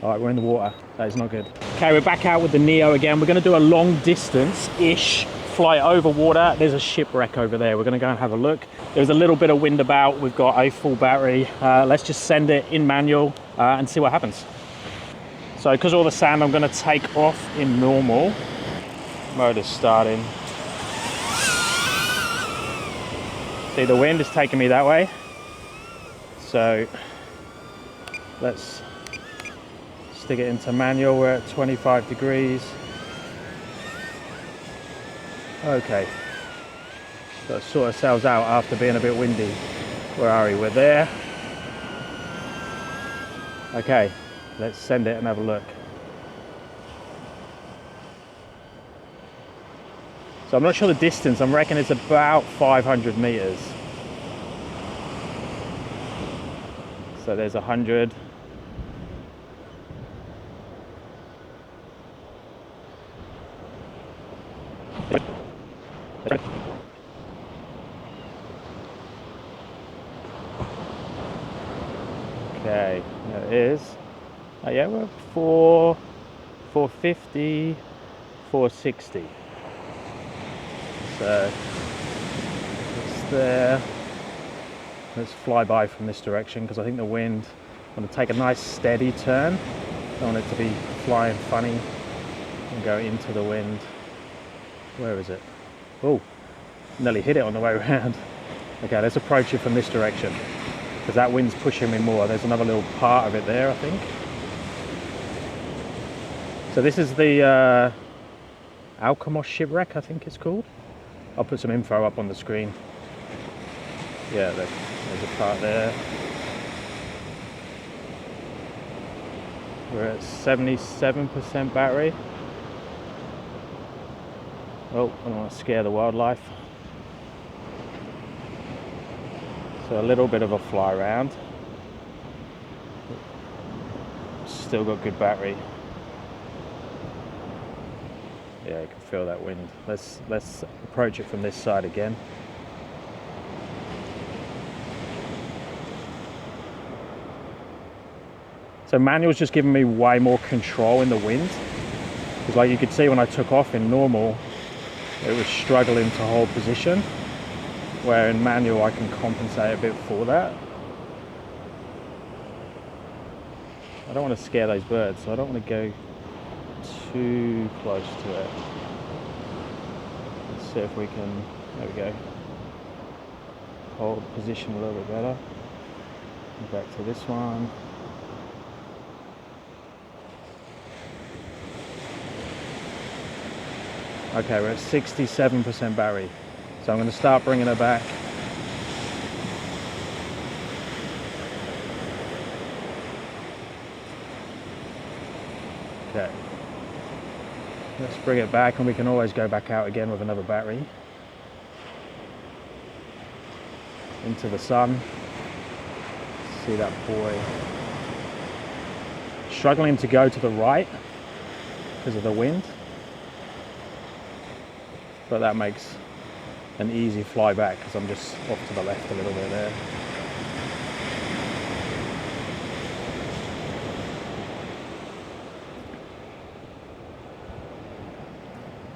All right, we're in the water. That is not good. Okay, we're back out with the Neo again. We're going to do a long distance-ish flight over water. There's a shipwreck over there. We're going to go and have a look. There's a little bit of wind about. We've got a full battery. Let's just send it in manual and see what happens. So because all the sand, I'm going to take off in normal. Motor's starting. See, the wind is taking me that way. So let's stick it into manual. We're at 25 degrees. Okay. So let's sort ourselves out after being a bit windy. Where are we? We're there. Okay, let's send it and have a look. So I'm not sure the distance. I reckon it's about 500 meters. So there's 100. Okay, there it is. Oh yeah, we're 450, 460. So it's there. Let's fly by from this direction because I think the wind, I want to take a nice steady turn. Don't want it to be flying funny and go into the wind. Where is it? Oh, nearly hit it on the way around. Okay, let's approach it from this direction because that wind's pushing me more. There's another little part of it there, I think. So this is the Alchemos Shipwreck, I think it's called. I'll put some info up on the screen. Yeah, there's a part there. We're at 77% battery. Oh, I don't want to scare the wildlife. So a little bit of a fly around. Still got good battery. Yeah, you can feel that wind. Let's approach it from this side again. So manual's just giving me way more control in the wind. Because like you could see when I took off in normal, it was struggling to hold position. Where in manual I can compensate a bit for that. I don't want to scare those birds, so I don't want to go too close to it. Let's see if we can, there we go, hold position a little bit better. Back to this one. Okay, we're at 67% battery. So I'm going to start bringing her back. Okay. Let's bring it back and we can always go back out again with another battery. Into the sun. See that boy. Struggling to go to the right because of the wind. But that makes an easy fly back because I'm just off to the left a little bit there.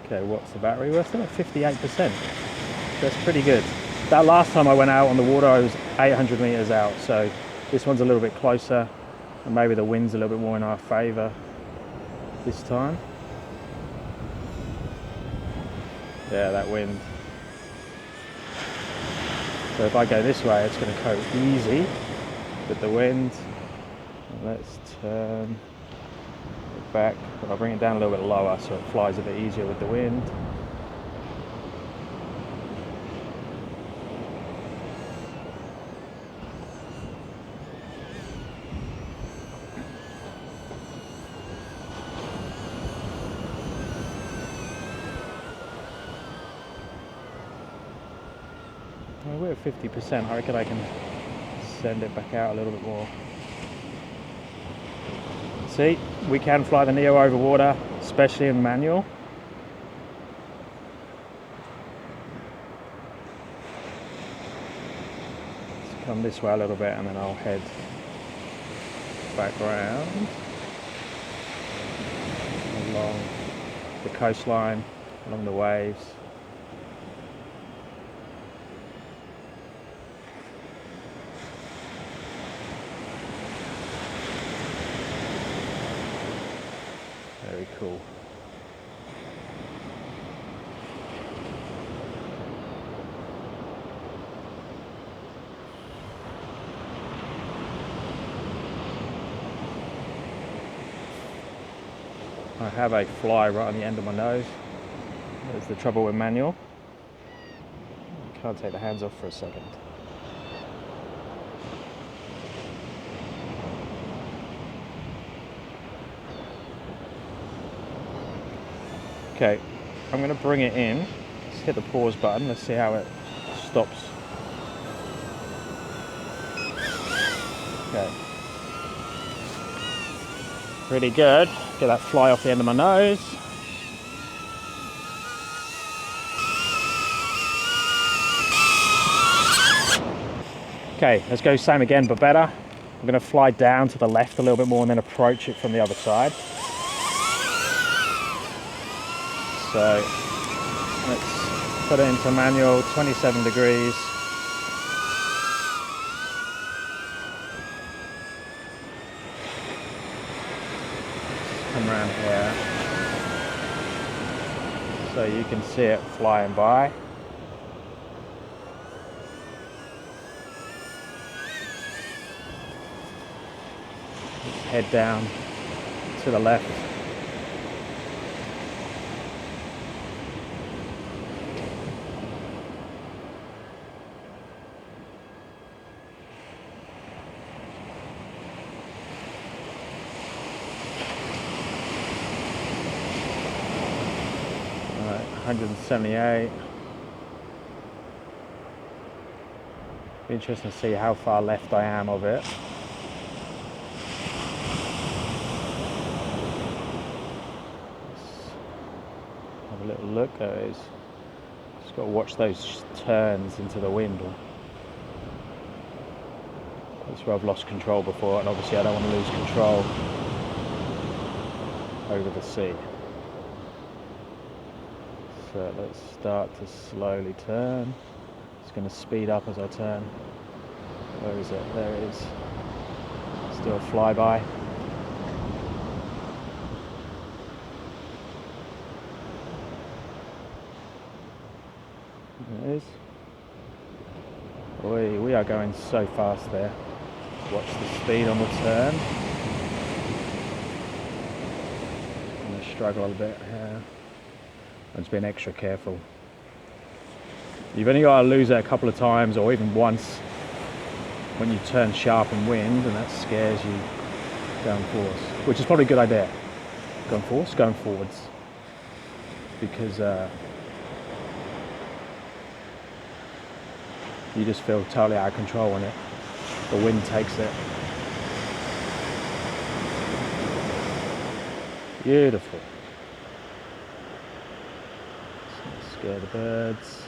Okay, what's the battery? We're still at 58%. That's pretty good. That last time I went out on the water, I was 800 meters out. So this one's a little bit closer and maybe the wind's a little bit more in our favor this time. Yeah, that wind. So if I go this way, it's going to go easy with the wind. Let's turn it back, but I'll bring it down a little bit lower so it flies a bit easier with the wind. We're at 50%. I reckon I can send it back out a little bit more. See, we can fly the Neo over water, especially in manual. Let's come this way a little bit and then I'll head back around. the coastline, along the waves. Very cool. I have a fly right on the end of my nose. There's the trouble with manual. Can't take the hands off for a second. Okay, I'm going to bring it in. Just hit the pause button. Let's see how it stops. Okay. Pretty good. Get that fly off the end of my nose. Okay, let's go same again but better. I'm going to fly down to the left a little bit more and then approach it from the other side. So let's put it into manual, 27 degrees. Come around here so you can see it flying by. Let's head down to the left. All right, 178. Be interesting to see how far left I am of it. Have a little look. There it is. Just got to watch those turns into the wind. That's where I've lost control before, and obviously I don't want to lose control over the sea. So let's start to slowly turn. It's going to speed up as I turn. Where is it? There it is. Let's do a flyby. There it is. Boy, we are going so fast there. Watch the speed on the turn. I'm going to struggle a bit here. I'm just being extra careful. You've only got to lose it a couple of times or even once when you turn sharp and wind, and that scares you going forwards, which is probably a good idea. Going forwards? Going forwards. Because you just feel totally out of control when the wind takes it. Beautiful. Scare the birds.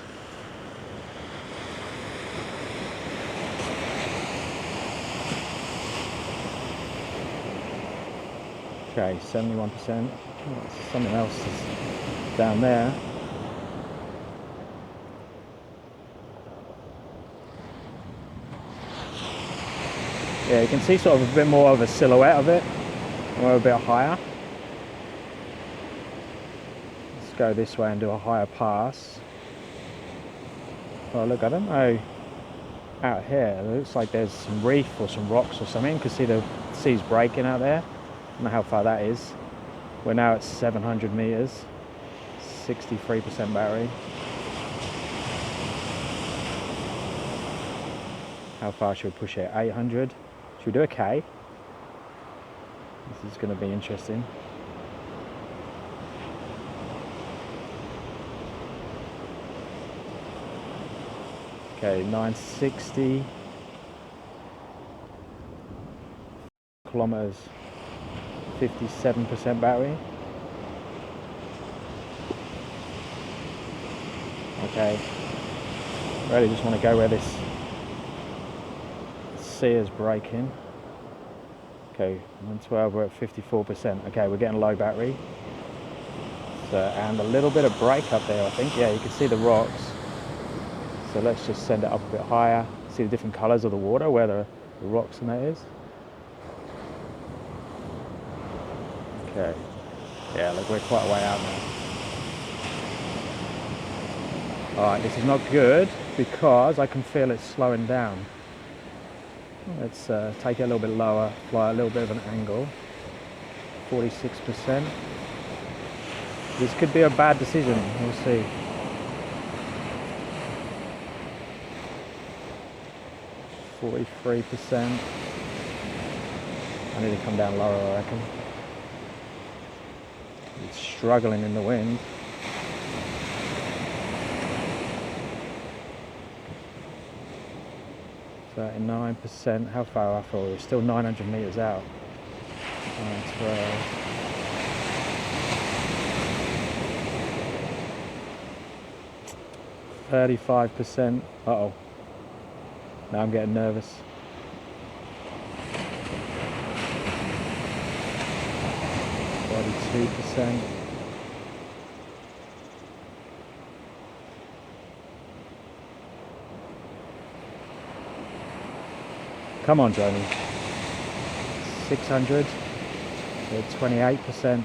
Okay, 71%. Oh, something else is down there. Yeah, you can see sort of a bit more of a silhouette of it. We're a bit higher. Let's go this way and do a higher pass. Oh look, I don't know. Out here, it looks like there's some reef or some rocks or something. You can see the sea's breaking out there. I don't know how far that is. We're now at 700 meters, 63% battery. How far should we push it? 800. Should we do a K? This is going to be interesting. Okay, 960 kilometers, 57% battery. Okay, really just want to go where this sea is breaking. Okay, 112, we're at 54%. Okay, we're getting low battery. So, and a little bit of break up there, I think. Yeah, you can see the rocks. So let's just send it up a bit higher. See the different colours of the water, where the rocks and that is. Okay. Yeah, look, we're quite a way out now. Alright, this is not good because I can feel it slowing down. Let's take it a little bit lower, fly a little bit of an angle. 46%. This could be a bad decision, we'll see. %. I need to come down lower, I reckon. It's struggling in the wind. %. How far off are we? We're still 900 meters out. 35%. Uh-oh. Now I'm getting nervous. %. Come on, Johnny. 600. 28%.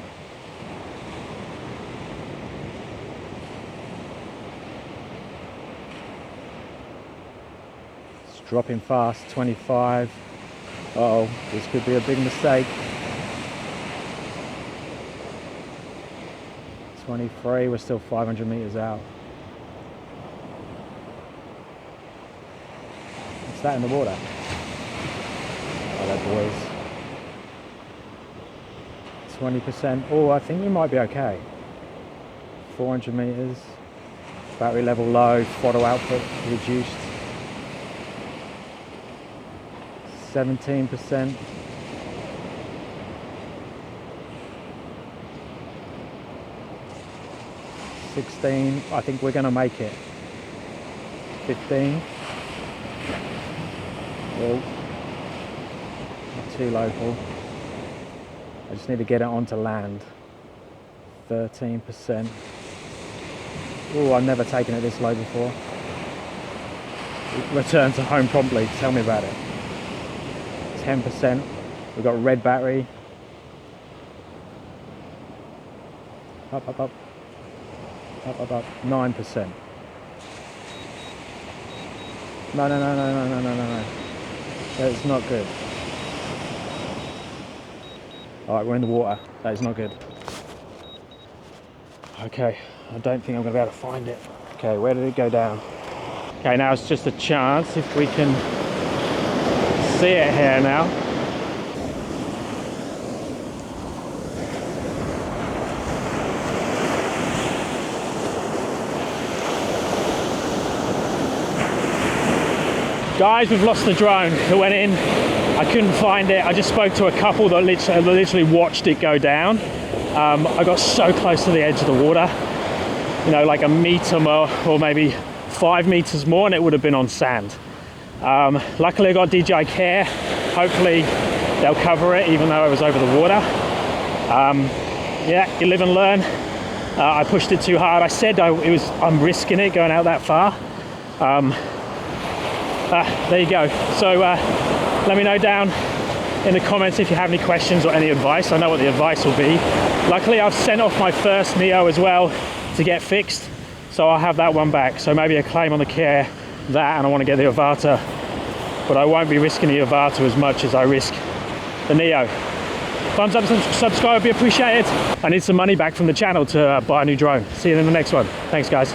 It's dropping fast. 25. Uh-oh, this could be a big mistake. 23. We're still 500 meters out. What's that in the water? Oh, that boys. 20%. Oh, I think we might be okay. 400 meters. Battery level low. Throttle output reduced. 17%. 16. I think we're going to make it. 15. Oh, not too local. I just need to get it onto land. 13%. Oh, I've never taken it this low before. Return to home promptly. Tell me about it. 10%. We've got red battery. Up, up, up. Up, up, up. 9%. No, no, no, no, no, no, no, no. That's not good. Alright, we're in the water. That is not good. Okay, I don't think I'm going to be able to find it. Okay, where did it go down? Okay, now it's just a chance if we can see it here now. Guys, we've lost the drone. It went in. I couldn't find it. I just spoke to a couple that literally watched it go down. I got so close to the edge of the water, you know, like a meter more, or maybe 5 meters more, and it would have been on sand. Luckily I got DJI Care. Hopefully they'll cover it, even though I was over the water. Yeah, you live and learn. I pushed it too hard. I said I'm risking it going out that far. There you go. So let me know down in the comments if you have any questions or any advice. I know what the advice will be. Luckily I've sent off my first Neo as well to get fixed, so I'll have that one back. So maybe a claim on the Care, that, and I want to get the Avata, but I won't be risking the Avata as much as I risk the Neo. Thumbs up and subscribe would be appreciated. I need some money back from the channel to buy a new drone. See you in the next one. Thanks guys.